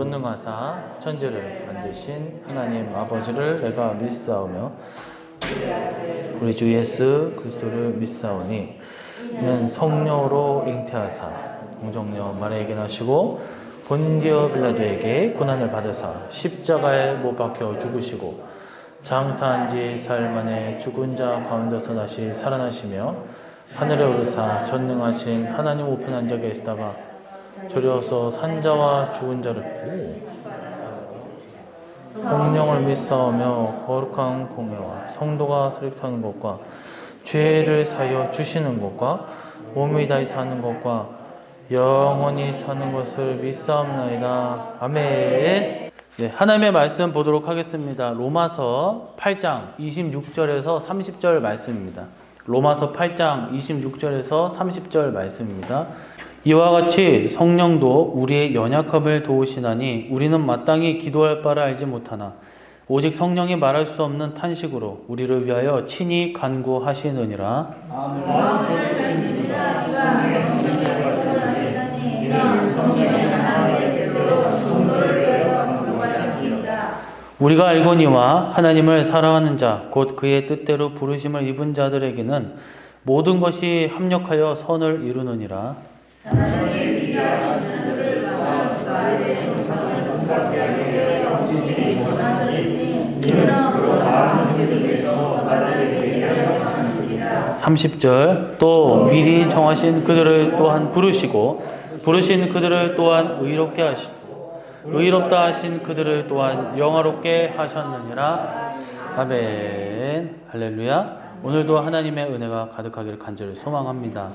전능하사 천지를 만드신 하나님 아버지를 내가 믿사오며 우리 주 예수 그리스도를 믿사오니 이는 성령으로 잉태하사 동정녀 마리아에게 나시고 본디오 빌라도에게 고난을 받으사 십자가에 못 박혀 죽으시고 장사한 지 사흘 만에 죽은 자 가운데서 다시 살아나시며 하늘에 오르사 전능하신 하나님 우편 앉아 계시다가 저려서 산자와 죽은 자를 성령을 믿사오며 거룩한 공회와 성도가 설립하는 것과 죄를 사여 주시는 것과 몸이 다시 사는 것과 영원히 사는 것을 믿사옵나이다. 아멘. 네, 하나님의 말씀 보도록 하겠습니다. 로마서 8장 26절에서 30절 말씀입니다. 로마서 8장 26절에서 30절 말씀입니다. 이와 같이 성령도 우리의 연약함을 도우시나니 우리는 마땅히 기도할 바를 알지 못하나 오직 성령이 말할 수 없는 탄식으로 우리를 위하여 친히 간구하시느니라. 우리가 알거니와 하나님을 사랑하는 자 곧 그의 뜻대로 부르심을 입은 자들에게는 모든 것이 합력하여 선을 이루느니라. (30절) 또 미리 정하신 그들을 또한 부르시고 부르신 그들을 또한 의롭게 하시고 의롭다 하신 그들을 또한 영화롭게 하셨느니라. 아멘. 할렐루야. 오늘도 하나님의 은혜가 가득하기를 간절히 소망합니다.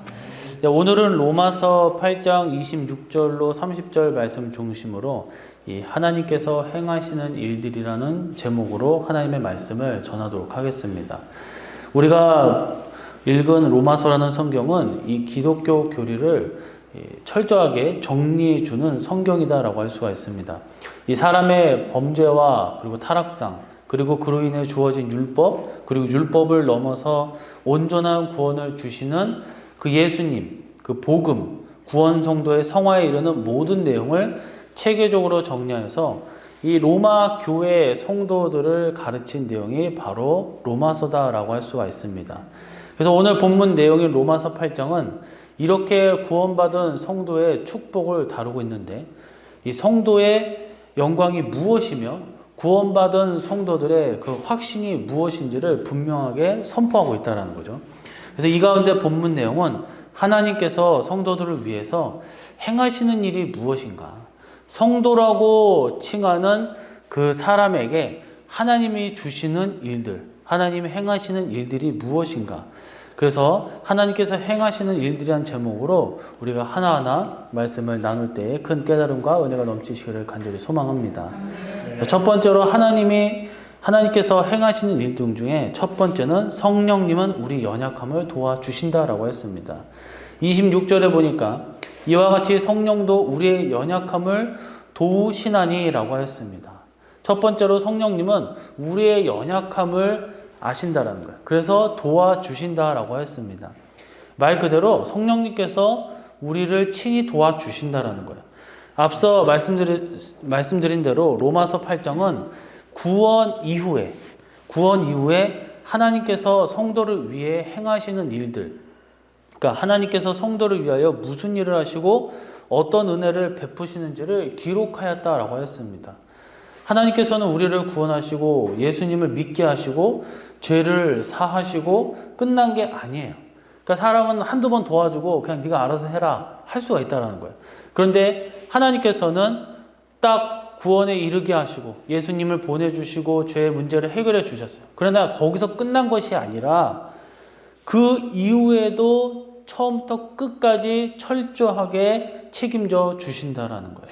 오늘은 로마서 8장 26절로 30절 말씀 중심으로 이 하나님께서 행하시는 일들이라는 제목으로 하나님의 말씀을 전하도록 하겠습니다. 우리가 읽은 로마서라는 성경은 이 기독교 교리를 철저하게 정리해 주는 성경이다라고 할 수가 있습니다. 이 사람의 범죄와 그리고 타락상 그리고 그로 인해 주어진 율법 그리고 율법을 넘어서 온전한 구원을 주시는 그 예수님, 그 복음, 구원 성도의 성화에 이르는 모든 내용을 체계적으로 정리해서 이 로마 교회 성도들을 가르친 내용이 바로 로마서다라고 할 수가 있습니다. 그래서 오늘 본문 내용인 로마서 8장은 이렇게 구원받은 성도의 축복을 다루고 있는데 이 성도의 영광이 무엇이며 구원받은 성도들의 그 확신이 무엇인지를 분명하게 선포하고 있다는 거죠. 그래서 이 가운데 본문 내용은 하나님께서 성도들을 위해서 행하시는 일이 무엇인가, 성도라고 칭하는 그 사람에게 하나님이 주시는 일들, 하나님이 행하시는 일들이 무엇인가, 그래서 하나님께서 행하시는 일들이란 제목으로 우리가 하나하나 말씀을 나눌 때에 큰 깨달음과 은혜가 넘치시기를 간절히 소망합니다. 첫 번째로 하나님께서 행하시는 일들 중에 첫 번째는 성령님은 우리 연약함을 도와주신다라고 했습니다. 26절에 보니까 이와 같이 성령도 우리의 연약함을 도우시나니 라고 했습니다. 첫 번째로 성령님은 우리의 연약함을 아신다라는 거예요. 그래서 도와주신다라고 했습니다. 말 그대로 성령님께서 우리를 친히 도와주신다라는 거예요. 앞서 말씀드린 대로 로마서 8장은 구원 이후에 하나님께서 성도를 위해 행하시는 일들, 그러니까 하나님께서 성도를 위하여 무슨 일을 하시고 어떤 은혜를 베푸시는지를 기록하였다라고 했습니다. 하나님께서는 우리를 구원하시고 예수님을 믿게 하시고 죄를 사하시고 끝난 게 아니에요. 그러니까 사람은 한두 번 도와주고 그냥 네가 알아서 해라 할 수가 있다는 거예요. 그런데 하나님께서는 딱 구원에 이르게 하시고 예수님을 보내주시고 죄의 문제를 해결해 주셨어요. 그러나 거기서 끝난 것이 아니라 그 이후에도 처음부터 끝까지 철저하게 책임져 주신다라는 거예요.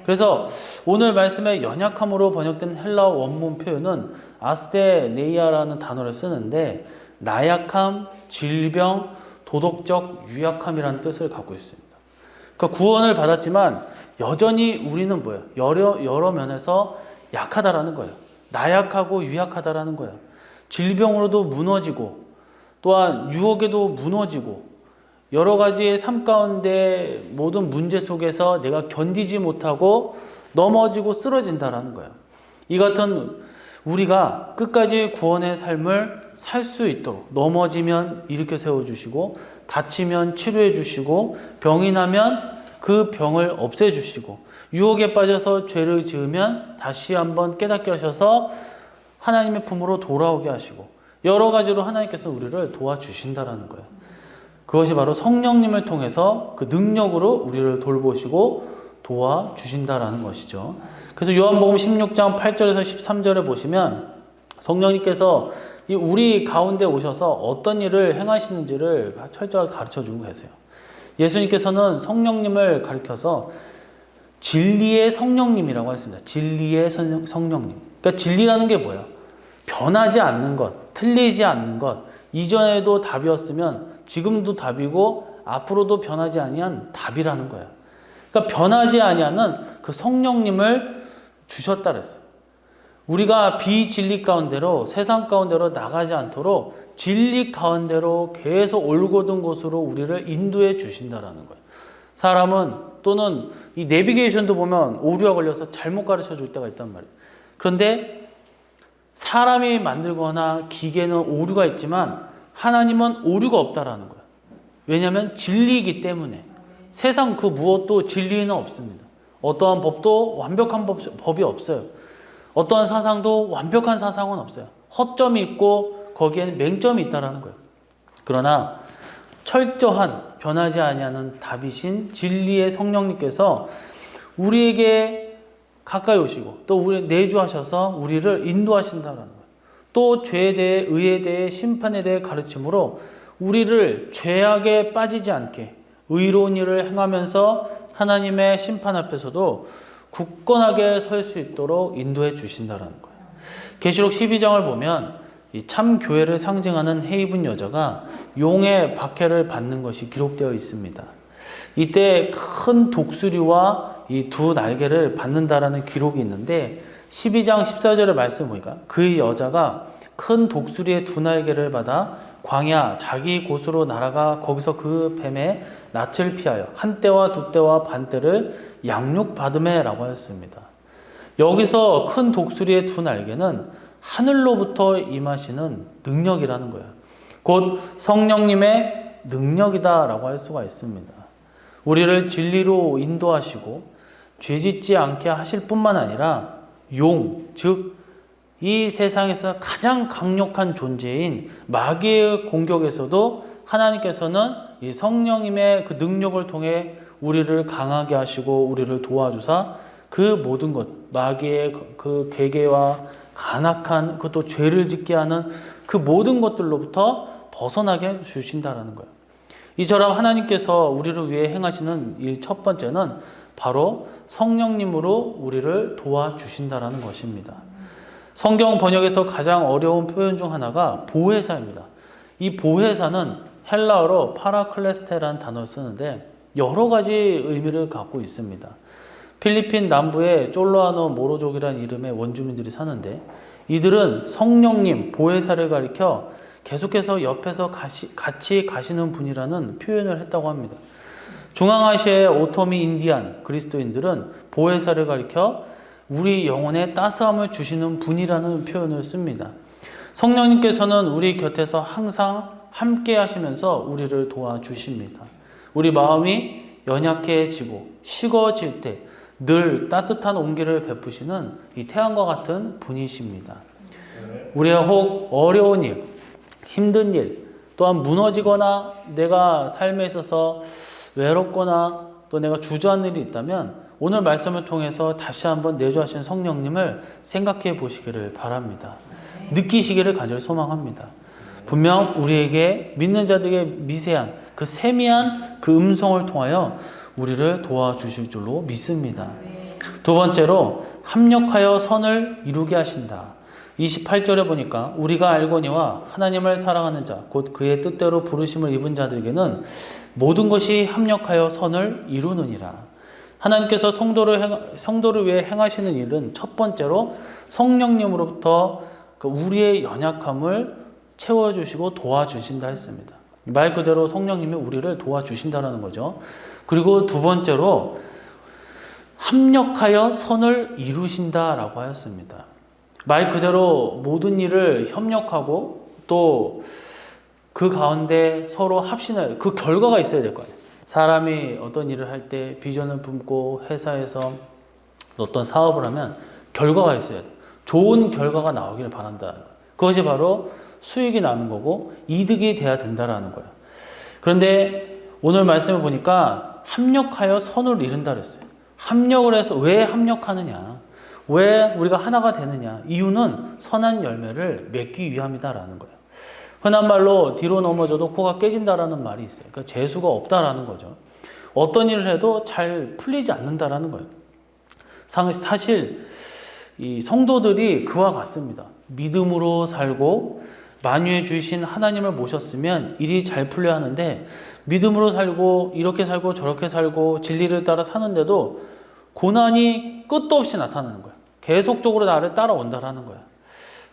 그래서 오늘 말씀의 연약함으로 번역된 헬라어 원문 표현은 아스테네이아라는 단어를 쓰는데 나약함, 질병, 도덕적 유약함이라는 뜻을 갖고 있습니다. 그러니까 구원을 받았지만 여전히 우리는 뭐예요? 여러 면에서 약하다라는 거예요. 나약하고 유약하다라는 거예요. 질병으로도 무너지고 또한 유혹에도 무너지고 여러 가지의 삶 가운데 모든 문제 속에서 내가 견디지 못하고 넘어지고 쓰러진다라는 거예요. 이 같은 우리가 끝까지 구원의 삶을 살 수 있도록 넘어지면 일으켜 세워주시고 다치면 치료해 주시고 병이 나면 그 병을 없애주시고 유혹에 빠져서 죄를 지으면 다시 한번 깨닫게 하셔서 하나님의 품으로 돌아오게 하시고 여러 가지로 하나님께서 우리를 도와주신다라는 거예요. 그것이 바로 성령님을 통해서 그 능력으로 우리를 돌보시고 도와주신다라는 것이죠. 그래서 요한복음 16장 8절에서 13절에 보시면 성령님께서 우리 가운데 오셔서 어떤 일을 행하시는지를 철저하게 가르쳐주고 계세요. 예수님께서는 성령님을 가리켜서 진리의 성령님이라고 했습니다. 진리의 성령님. 그러니까 진리라는 게 뭐예요? 변하지 않는 것, 틀리지 않는 것. 이전에도 답이었으면 지금도 답이고 앞으로도 변하지 아니한 답이라는 거예요. 그러니까 변하지 아니하는 그 성령님을 주셨다 그랬어요. 우리가 비진리 가운데로 세상 가운데로 나가지 않도록 진리 가운데로 계속 올곧은 곳으로 우리를 인도해 주신다라는 거예요. 사람은 또는 이 내비게이션도 보면 오류가 걸려서 잘못 가르쳐 줄 때가 있단 말이에요. 그런데 사람이 만들거나 기계는 오류가 있지만 하나님은 오류가 없다라는 거예요. 왜냐하면 진리이기 때문에 세상 그 무엇도 진리는 없습니다. 어떠한 법도 완벽한 법이 없어요. 어떠한 사상도 완벽한 사상은 없어요. 허점이 있고 거기에는 맹점이 있다라는 거예요. 그러나 철저한 변하지 아니하는 답이신 진리의 성령님께서 우리에게 가까이 오시고 또 우리 내주하셔서 우리를 인도하신다라는 거예요. 또 죄에 대해 의에 대해 심판에 대해 가르침으로 우리를 죄악에 빠지지 않게 의로운 일을 행하면서 하나님의 심판 앞에서도 굳건하게 설 수 있도록 인도해 주신다는 거예요. 계시록 12장을 보면 이 참 교회를 상징하는 해 입은 여자가 용의 박해를 받는 것이 기록되어 있습니다. 이때 큰 독수리와 이 두 날개를 받는다라는 기록이 있는데 12장 14절의 말씀 보니까 그 여자가 큰 독수리의 두 날개를 받아 광야 자기 곳으로 날아가 거기서 그 뱀의 낯을 피하여 한 때와 두 때와 반 때를 양육받음에라고 하였습니다. 여기서 큰 독수리의 두 날개는 하늘로부터 임하시는 능력이라는 거예요. 곧 성령님의 능력이다라고 할 수가 있습니다. 우리를 진리로 인도하시고 죄짓지 않게 하실 뿐만 아니라 용, 즉 이 세상에서 가장 강력한 존재인 마귀의 공격에서도 하나님께서는 이 성령님의 그 능력을 통해 우리를 강하게 하시고 우리를 도와주사 그 모든 것, 마귀의 그 괴계와 간악한 그것도 죄를 짓게 하는 그 모든 것들로부터 벗어나게 해 주신다라는 거예요. 이처럼 하나님께서 우리를 위해 행하시는 일 첫 번째는 바로 성령님으로 우리를 도와주신다라는 것입니다. 성경 번역에서 가장 어려운 표현 중 하나가 보혜사입니다. 이 보혜사는 헬라어로 파라클레스테라는 단어를 쓰는데 여러 가지 의미를 갖고 있습니다. 필리핀 남부에 쫄로아노 모로족이라는 이름의 원주민들이 사는데 이들은 성령님, 보혜사를 가리켜 계속해서 옆에서 같이 가시는 분이라는 표현을 했다고 합니다. 중앙아시아의 오토미 인디안 그리스도인들은 보혜사를 가리켜 우리 영혼에 따스함을 주시는 분이라는 표현을 씁니다. 성령님께서는 우리 곁에서 항상 함께 하시면서 우리를 도와주십니다. 우리 마음이 연약해지고 식어질 때 늘 따뜻한 온기를 베푸시는 이 태양과 같은 분이십니다. 우리가 혹 어려운 일, 힘든 일, 또한 무너지거나 내가 삶에 있어서 외롭거나 또 내가 주저하는 일이 있다면 오늘 말씀을 통해서 다시 한번 내주하신 성령님을 생각해 보시기를 바랍니다. 느끼시기를 간절히 소망합니다. 분명 우리에게 믿는 자들에게 미세한 그 세미한 그 음성을 통하여 우리를 도와주실 줄로 믿습니다. 두 번째로 합력하여 선을 이루게 하신다. 28절에 보니까 우리가 알거니와 하나님을 사랑하는 자 곧 그의 뜻대로 부르심을 입은 자들에게는 모든 것이 합력하여 선을 이루느니라. 하나님께서 성도를 위해 행하시는 일은 첫 번째로 성령님으로부터 우리의 연약함을 채워주시고 도와주신다 했습니다. 말 그대로 성령님이 우리를 도와주신다는 거죠. 그리고 두 번째로 합력하여 선을 이루신다라고 하였습니다. 말 그대로 모든 일을 협력하고 또 그 가운데 서로 합신할 그 결과가 있어야 될 거 아니에요. 사람이 어떤 일을 할 때 비전을 품고 회사에서 어떤 사업을 하면 결과가 있어야 돼요. 좋은 결과가 나오기를 바란다는 거예요. 그것이 바로 수익이 나는 거고 이득이 돼야 된다라는 거예요. 그런데 오늘 말씀을 보니까 합력하여 선을 이룬다 그랬어요. 합력을 해서 왜 합력하느냐? 왜 우리가 하나가 되느냐? 이유는 선한 열매를 맺기 위함이다라는 거예요. 흔한 말로 뒤로 넘어져도 코가 깨진다라는 말이 있어요. 그러니까 재수가 없다라는 거죠. 어떤 일을 해도 잘 풀리지 않는다라는 거예요. 사실 이 성도들이 그와 같습니다. 믿음으로 살고 만유해 주신 하나님을 모셨으면 일이 잘 풀려야 하는데 믿음으로 살고 이렇게 살고 저렇게 살고 진리를 따라 사는데도 고난이 끝도 없이 나타나는 거예요. 계속적으로 나를 따라온다라는 거예요.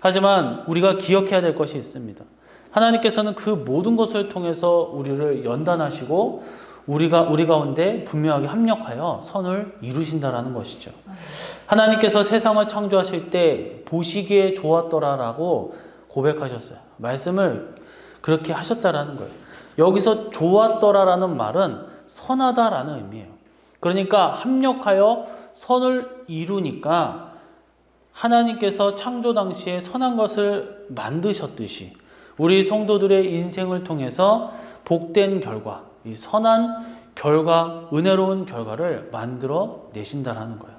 하지만 우리가 기억해야 될 것이 있습니다. 하나님께서는 그 모든 것을 통해서 우리를 연단하시고 우리 가운데 분명하게 합력하여 선을 이루신다라는 것이죠. 하나님께서 세상을 창조하실 때 보시기에 좋았더라라고 고백하셨어요. 말씀을 그렇게 하셨다라는 거예요. 여기서 좋았더라라는 말은 선하다라는 의미예요. 그러니까 합력하여 선을 이루니까 하나님께서 창조 당시에 선한 것을 만드셨듯이 우리 성도들의 인생을 통해서 복된 결과, 이 선한 결과, 은혜로운 결과를 만들어 내신다라는 거예요.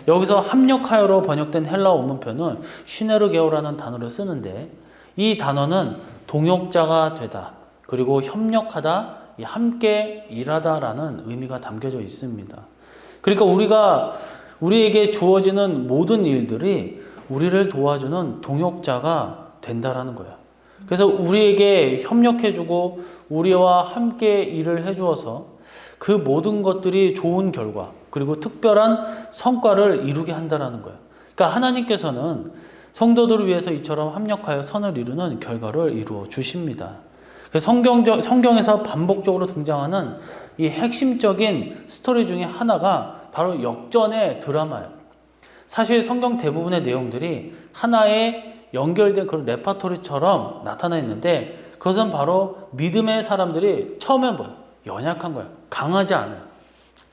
여기서 합력하여로 번역된 헬라어 원문표는 시네르게오라는 단어를 쓰는데 이 단어는 동역자가 되다, 그리고 협력하다, 함께 일하다라는 의미가 담겨져 있습니다. 그러니까 우리에게 주어지는 모든 일들이 우리를 도와주는 동역자가 된다라는 거예요. 그래서 우리에게 협력해주고 우리와 함께 일을 해주어서 그 모든 것들이 좋은 결과 그리고 특별한 성과를 이루게 한다라는 거예요. 그러니까 하나님께서는 성도들을 위해서 이처럼 합력하여 선을 이루는 결과를 이루어 주십니다. 성경에서 반복적으로 등장하는 이 핵심적인 스토리 중에 하나가 바로 역전의 드라마예요. 사실 성경 대부분의 내용들이 하나의 연결된 그런 레파토리처럼 나타나 있는데 그것은 바로 믿음의 사람들이 처음에 연약한 거예요. 강하지 않아요.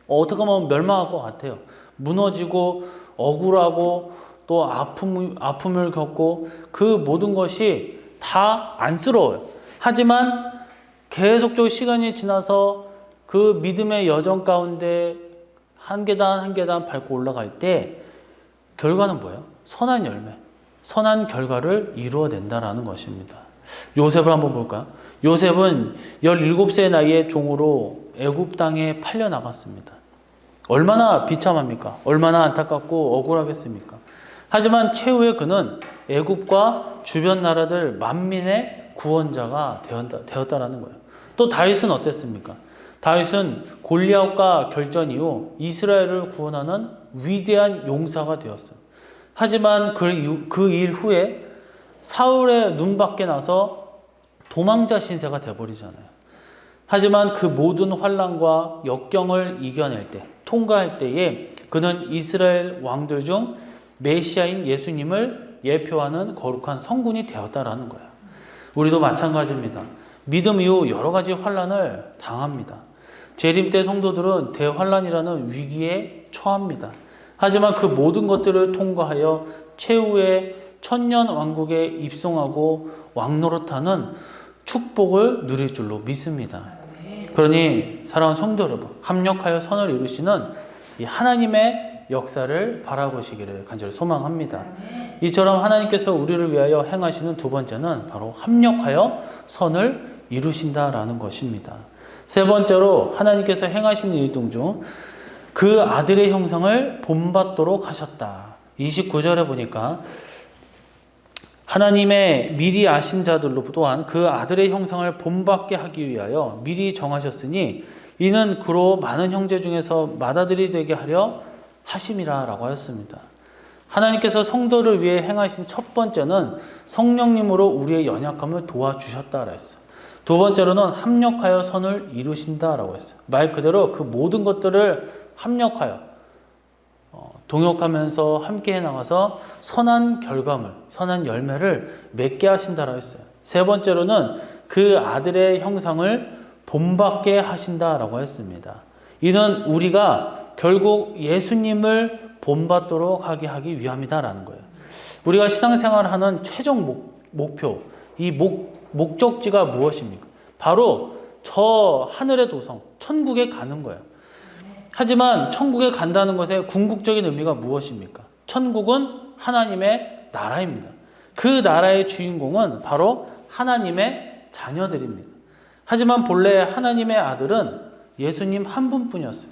어떻게 보면 멸망할 것 같아요. 무너지고 억울하고 또 아픔을 겪고 그 모든 것이 다 안쓰러워요. 하지만 계속적으로 시간이 지나서 그 믿음의 여정 가운데 한 계단 한 계단 밟고 올라갈 때 결과는 뭐예요? 선한 열매, 선한 결과를 이루어낸다라는 것입니다. 요셉을 한번 볼까요? 요셉은 17세 나이에 종으로 애굽 땅에 팔려 나갔습니다. 얼마나 비참합니까? 얼마나 안타깝고 억울하겠습니까? 하지만 최후에 그는 애굽과 주변 나라들 만민의 구원자가 되었다라는 거예요. 또 다윗은 어땠습니까? 다윗은 골리앗과 결전 이후 이스라엘을 구원하는 위대한 용사가 되었어요. 하지만 그 일 후에 사울의 눈밖에 나서 도망자 신세가 되어버리잖아요. 하지만 그 모든 환난과 역경을 이겨낼 때, 통과할 때에 그는 이스라엘 왕들 중 메시아인 예수님을 예표하는 거룩한 성군이 되었다라는 거예요. 우리도 마찬가지입니다. 믿음 이후 여러 가지 환난을 당합니다. 재림 때 성도들은 대환난이라는 위기에 처합니다. 하지만 그 모든 것들을 통과하여 최후의 천년 왕국에 입성하고 왕노릇하는 축복을 누릴 줄로 믿습니다. 그러니 사랑하는 성도 여러분, 합력하여 선을 이루시는 이 하나님의 역사를 바라보시기를 간절히 소망합니다. 이처럼 하나님께서 우리를 위하여 행하시는 두 번째는 바로 합력하여 선을 이루신다라는 것입니다. 세 번째로 하나님께서 행하시는 일 중 그 아들의 형상을 본받도록 하셨다. 29절에 보니까 하나님의 미리 아신 자들로 또한 그 아들의 형상을 본받게 하기 위하여 미리 정하셨으니 이는 그로 많은 형제 중에서 맏아들이 되게 하려 하심이라 라고 하였습니다. 하나님께서 성도를 위해 행하신 첫 번째는 성령님으로 우리의 연약함을 도와주셨다라 했어요. 두 번째로는 합력하여 선을 이루신다라고 했어요. 말 그대로 그 모든 것들을 합력하여 동역하면서 함께 나가서 선한 결과물, 선한 열매를 맺게 하신다라고 했어요. 세 번째로는 그 아들의 형상을 본받게 하신다라고 했습니다. 이는 우리가 결국 예수님을 본받도록 하기 위함이다라는 거예요. 우리가 신앙생활하는 최종 목표, 이 목적지가 무엇입니까? 바로 저 하늘의 도성, 천국에 가는 거예요. 하지만 천국에 간다는 것의 궁극적인 의미가 무엇입니까? 천국은 하나님의 나라입니다. 그 나라의 주인공은 바로 하나님의 자녀들입니다. 하지만 본래 하나님의 아들은 예수님 한 분뿐이었어요.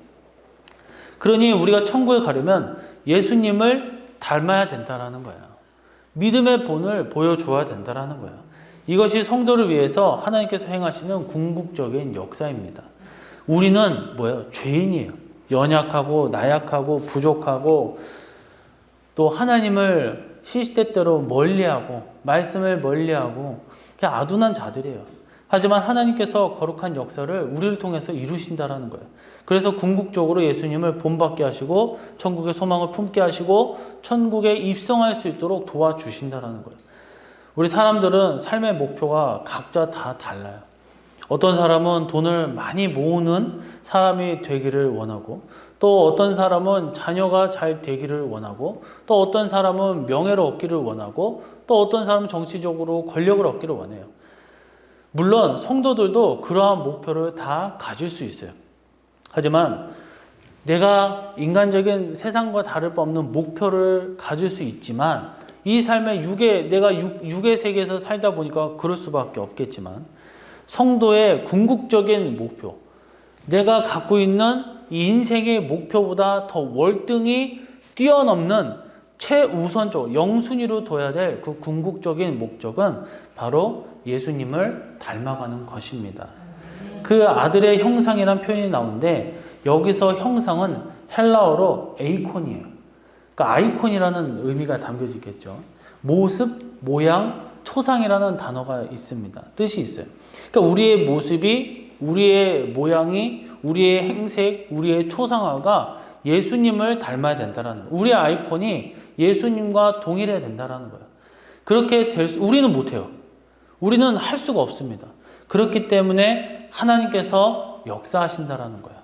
그러니 우리가 천국에 가려면 예수님을 닮아야 된다는 거예요. 믿음의 본을 보여줘야 된다는 거예요. 이것이 성도를 위해서 하나님께서 행하시는 궁극적인 역사입니다. 우리는 뭐예요? 죄인이에요. 연약하고 나약하고 부족하고 또 하나님을 시시때때로 멀리하고 말씀을 멀리하고 그냥 아둔한 자들이에요. 하지만 하나님께서 거룩한 역사를 우리를 통해서 이루신다라는 거예요. 그래서 궁극적으로 예수님을 본받게 하시고 천국의 소망을 품게 하시고 천국에 입성할 수 있도록 도와주신다라는 거예요. 우리 사람들은 삶의 목표가 각자 다 달라요. 어떤 사람은 돈을 많이 모으는 사람이 되기를 원하고, 또 어떤 사람은 자녀가 잘 되기를 원하고, 또 어떤 사람은 명예를 얻기를 원하고, 또 어떤 사람은 정치적으로 권력을 얻기를 원해요. 물론 성도들도 그러한 목표를 다 가질 수 있어요. 하지만 내가 인간적인 세상과 다를 바 없는 목표를 가질 수 있지만 이 삶의 내가 육의 세계에서 살다 보니까 그럴 수밖에 없겠지만 성도의 궁극적인 목표, 내가 갖고 있는 이 인생의 목표보다 더 월등히 뛰어넘는 최우선적 영순위로 둬야 될 그 궁극적인 목적은 바로 예수님을 닮아가는 것입니다. 그 아들의 형상이라는 표현이 나오는데 여기서 형상은 헬라어로 에이콘이에요. 그러니까 아이콘이라는 의미가 담겨져 있겠죠. 모습, 모양, 초상이라는 단어가 있습니다. 뜻이 있어요. 그러니까 우리의 모습이, 우리의 모양이, 우리의 행색, 우리의 초상화가 예수님을 닮아야 된다는 거예요. 우리의 아이콘이 예수님과 동일해야 된다는 거예요. 그렇게 우리는 못해요. 우리는 할 수가 없습니다. 그렇기 때문에 하나님께서 역사하신다는 거예요.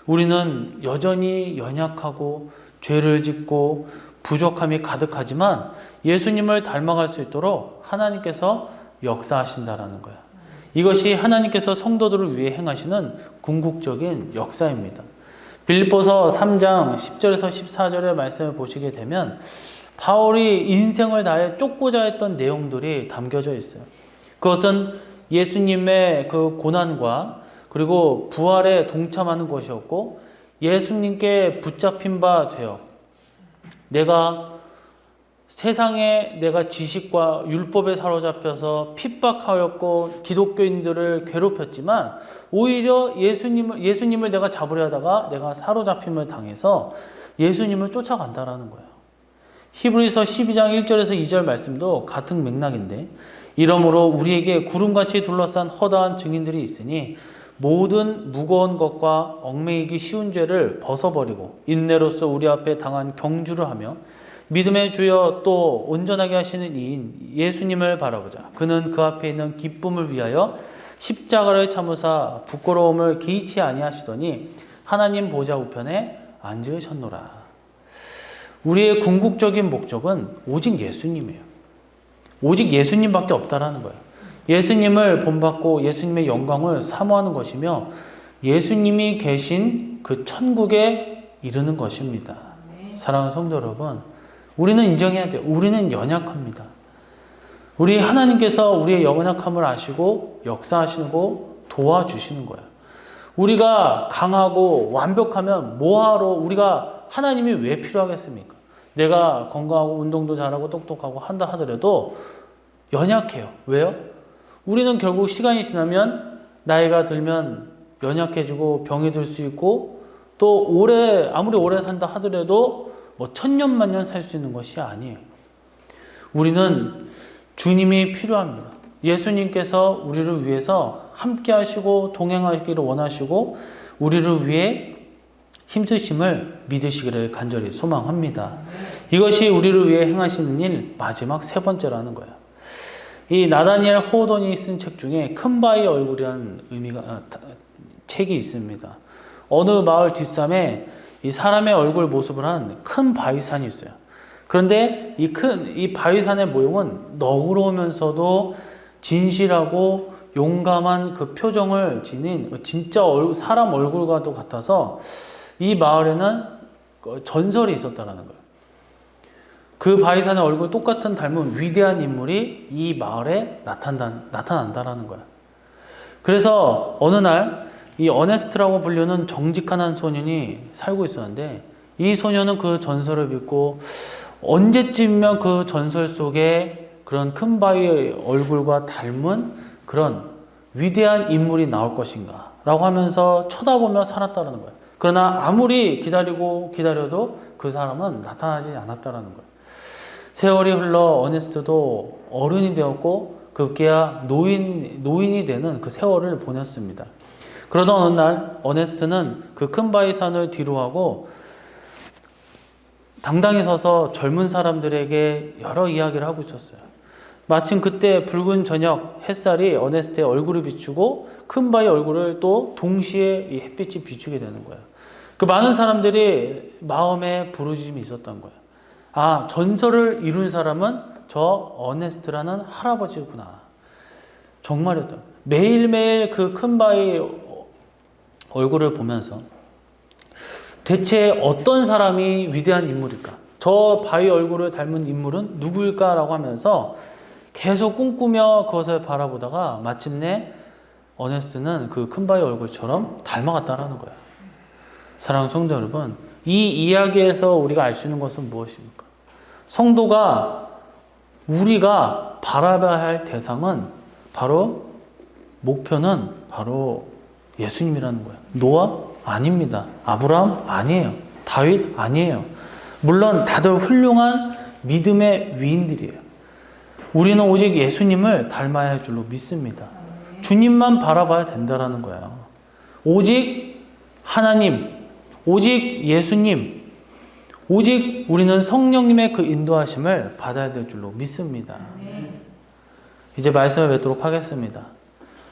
우리는 여전히 연약하고 죄를 짓고 부족함이 가득하지만 예수님을 닮아갈 수 있도록 하나님께서 역사하신다는 거예요. 이것이 하나님께서 성도들을 위해 행하시는 궁극적인 역사입니다. 빌립보서 3장 10절에서 14절의 말씀을 보시게 되면 바울이 인생을 다해 쫓고자 했던 내용들이 담겨져 있어요. 그것은 예수님의 그 고난과 그리고 부활에 동참하는 것이었고 예수님께 붙잡힌 바 되어 내가 지식과 율법에 사로잡혀서 핍박하였고 기독교인들을 괴롭혔지만 오히려 예수님을 내가 잡으려 하다가 내가 사로잡힘을 당해서 예수님을 쫓아간다라는 거예요. 히브리서 12장 1절에서 2절 말씀도 같은 맥락인데 이러므로 우리에게 구름같이 둘러싼 허다한 증인들이 있으니 모든 무거운 것과 얽매이기 쉬운 죄를 벗어버리고 인내로서 우리 앞에 당한 경주를 하며 믿음의 주여 또 온전하게 하시는 이인 예수님을 바라보자. 그는 그 앞에 있는 기쁨을 위하여 십자가를 참으사 부끄러움을 개의치 아니하시더니 하나님 보좌 우편에 앉으셨노라. 우리의 궁극적인 목적은 오직 예수님이에요. 오직 예수님밖에 없다라는 거예요. 예수님을 본받고 예수님의 영광을 사모하는 것이며 예수님이 계신 그 천국에 이르는 것입니다. 사랑하는 성도 여러분, 우리는 인정해야 돼요. 우리는 연약합니다. 우리 하나님께서 우리의 연약함을 아시고 역사하시고 도와주시는 거예요. 우리가 강하고 완벽하면 뭐하러 우리가 하나님이 왜 필요하겠습니까? 내가 건강하고 운동도 잘하고 똑똑하고 한다 하더라도 연약해요. 왜요? 우리는 결국 시간이 지나면 나이가 들면 연약해지고 병이 들 수 있고 또 아무리 오래 산다 하더라도 뭐 천년만년 살 수 있는 것이 아니에요. 우리는 주님이 필요합니다. 예수님께서 우리를 위해서 함께 하시고 동행하기를 원하시고 우리를 위해 힘쓰심을 믿으시기를 간절히 소망합니다. 이것이 우리를 위해 행하시는 일 마지막 세 번째라는 거예요. 이 나다니엘 호돈이 쓴 책 중에 큰 바위 얼굴이라는 책이 있습니다. 어느 마을 뒷산에 이 사람의 얼굴 모습을 한 큰 바위산이 있어요. 그런데 이 바위산의 모형은 너그러우면서도 진실하고 용감한 그 표정을 지닌 진짜 사람 얼굴과도 같아서 이 마을에는 전설이 있었다는 거예요. 그 바위산의 얼굴 똑같은 닮은 위대한 인물이 이 마을에 나타난다라는 거예요. 그래서 어느 날 이 어네스트라고 불리는 정직한 한 소년이 살고 있었는데 이 소년은 그 전설을 믿고 언제쯤이면 그 전설 속에 그런 큰 바위의 얼굴과 닮은 그런 위대한 인물이 나올 것인가 라고 하면서 쳐다보며 살았다는 거예요. 그러나 아무리 기다려도 그 사람은 나타나지 않았다는 거예요. 세월이 흘러 어네스트도 어른이 되었고 급기야 노인이 되는 그 세월을 보냈습니다. 그러던 어느 날 어네스트는 그 큰 바위산을 뒤로하고 당당히 서서 젊은 사람들에게 여러 이야기를 하고 있었어요. 마침 그때 붉은 저녁 햇살이 어네스트의 얼굴을 비추고 큰 바위 얼굴을 또 동시에 이 햇빛이 비추게 되는 거예요. 그 많은 사람들이 마음에 부르짖음이 있었던 거예요. 아, 전설을 이룬 사람은 저 어네스트라는 할아버지구나. 정말이었다. 매일매일 그 큰 바위 얼굴을 보면서 대체 어떤 사람이 위대한 인물일까? 저 바위 얼굴을 닮은 인물은 누구일까라고 하면서 계속 꿈꾸며 그것을 바라보다가 마침내 어네스트는 그 큰 바위 얼굴처럼 닮아갔다라는 거예요. 사랑하는 성도 여러분, 이 이야기에서 우리가 알 수 있는 것은 무엇입니까? 성도가 우리가 바라봐야 할 대상은 목표는 바로 예수님이라는 거예요. 노아? 아닙니다. 아브라함? 아니에요. 다윗? 아니에요. 물론 다들 훌륭한 믿음의 위인들이에요. 우리는 오직 예수님을 닮아야 할 줄로 믿습니다. 주님만 바라봐야 된다라는 거예요. 오직 하나님, 오직 예수님, 오직 우리는 성령님의 그 인도하심을 받아야 될 줄로 믿습니다. 이제 말씀을 맺도록 하겠습니다.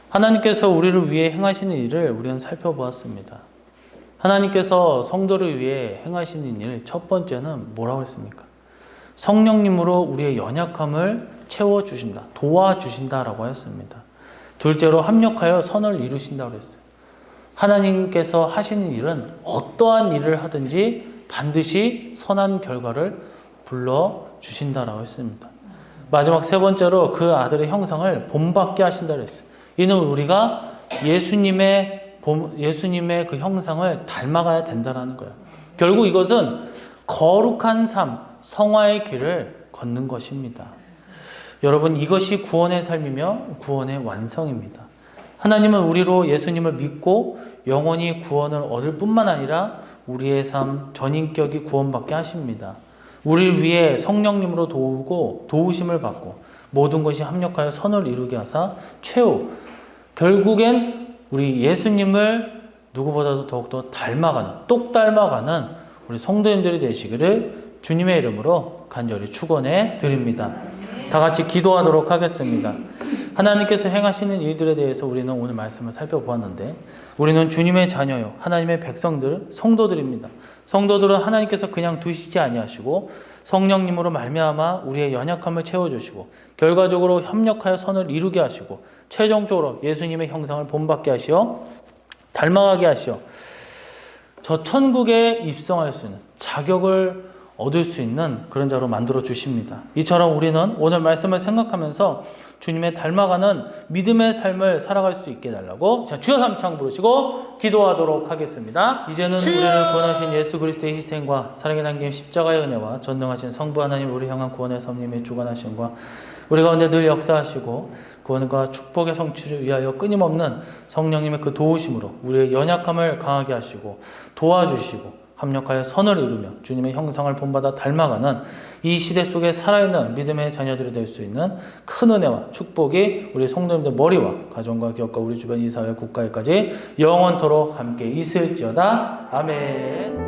하나님께서 우리를 위해 행하시는 일을 우리는 살펴보았습니다. 하나님께서 성도를 위해 행하시는 일 첫 번째는 뭐라고 했습니까? 성령님으로 우리의 연약함을 채워주신다, 도와주신다라고 했습니다. 둘째로 합력하여 선을 이루신다고 했어요. 하나님께서 하시는 일은 어떠한 일을 하든지 반드시 선한 결과를 불러주신다라고 했습니다. 마지막 세 번째로 그 아들의 형상을 본받게 하신다고 했어요. 이는 우리가 예수님의 그 형상을 닮아가야 된다는 거예요. 결국 이것은 거룩한 삶, 성화의 길을 걷는 것입니다. 여러분, 이것이 구원의 삶이며 구원의 완성입니다. 하나님은 우리로 예수님을 믿고 영원히 구원을 얻을 뿐만 아니라 우리의 삶, 전인격이 구원받게 하십니다. 우리를 위해 성령님으로 도우심을 받고 모든 것이 합력하여 선을 이루게 하사 결국엔 우리 예수님을 누구보다도 더욱더 똑 닮아가는 우리 성도님들이 되시기를 주님의 이름으로 간절히 축원해 드립니다. 다 같이 기도하도록 하겠습니다. 하나님께서 행하시는 일들에 대해서 우리는 오늘 말씀을 살펴보았는데 우리는 주님의 자녀요 하나님의 백성들, 성도들입니다. 성도들은 하나님께서 그냥 두시지 아니하시고 성령님으로 말미암아 우리의 연약함을 채워주시고 결과적으로 협력하여 선을 이루게 하시고 최종적으로 예수님의 형상을 본받게 하시어 닮아가게 하시어 저 천국에 입성할 수 있는 자격을 얻을 수 있는 그런 자로 만들어 주십니다. 이처럼 우리는 오늘 말씀을 생각하면서 주님의 닮아가는 믿음의 삶을 살아갈 수 있게 해달라고 주여 삼창 부르시고 기도하도록 하겠습니다. 이제는 우리를 구원하신 예수 그리스도의 희생과 사랑에 담긴 십자가의 은혜와 전능하신 성부 하나님 우리 향한 구원의 섭님의 주관하심과 우리 가운데 늘 역사하시고 구원과 축복의 성취를 위하여 끊임없는 성령님의 그 도우심으로 우리의 연약함을 강하게 하시고 도와주시고 합력하여 선을 이루며 주님의 형상을 본받아 닮아가는 이 시대 속에 살아있는 믿음의 자녀들이 될 수 있는 큰 은혜와 축복이 우리 성도님들 머리와 가정과 기업과 우리 주변 이 사회 국가에까지 영원토록 함께 있을지어다. 아멘.